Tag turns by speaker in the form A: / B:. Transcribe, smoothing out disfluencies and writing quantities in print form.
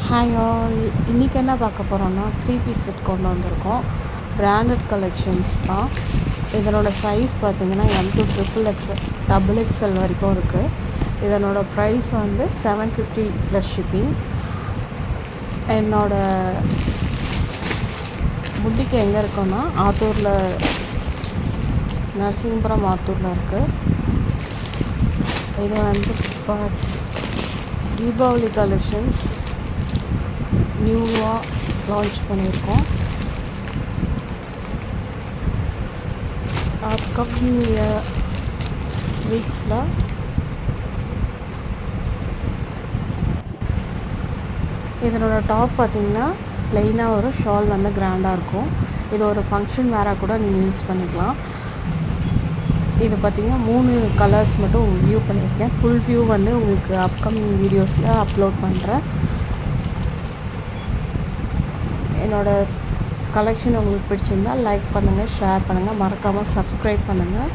A: Hi all, இன்றைக்கி என்ன பார்க்க போகிறோன்னா 3 பீஸ் செட் கொண்டு வந்திருக்கோம். பிராண்டட் கலெக்ஷன்ஸ் தான். இதனோட சைஸ் பார்த்திங்கன்னா M2 XXL XXL வரைக்கும் இருக்குது. இதனோட ப்ரைஸ் வந்து $750 ப்ளஸ் ஷிப்பிங். என்னோடய புட்டிக்கு எங்கே இருக்குன்னா ஆத்தூரில், நரசிங்கபுரம் ஆத்தூரில் இருக்குது. இது வந்து தீபாவளி கலெக்ஷன்ஸ் நியூவாக லான்ச் பண்ணியிருக்கோம். அப்கமிங் வீக்ஸில் இதனோட டாப் பார்த்திங்கன்னா ப்ளைனாக ஒரு ஷால் வந்து கிராண்டாக இருக்கும். இது ஒரு ஃபங்க்ஷன் வேராக கூட நீங்கள் யூஸ் பண்ணிக்கலாம். இது பார்த்திங்கன்னா 3 கலர்ஸ் மட்டும் வியூ பண்ணியிருக்கேன். ஃபுல் வியூ வந்து உங்களுக்கு அப்கமிங் வீடியோஸில் அப்லோட் பண்ணுறேன். என்னோடய கலெக்ஷன் உங்களுக்கு பிடிச்சிருந்தால் லைக் பண்ணுங்கள், ஷேர் பண்ணுங்கள், மறக்காமல் சப்ஸ்கிரைப் பண்ணுங்கள்.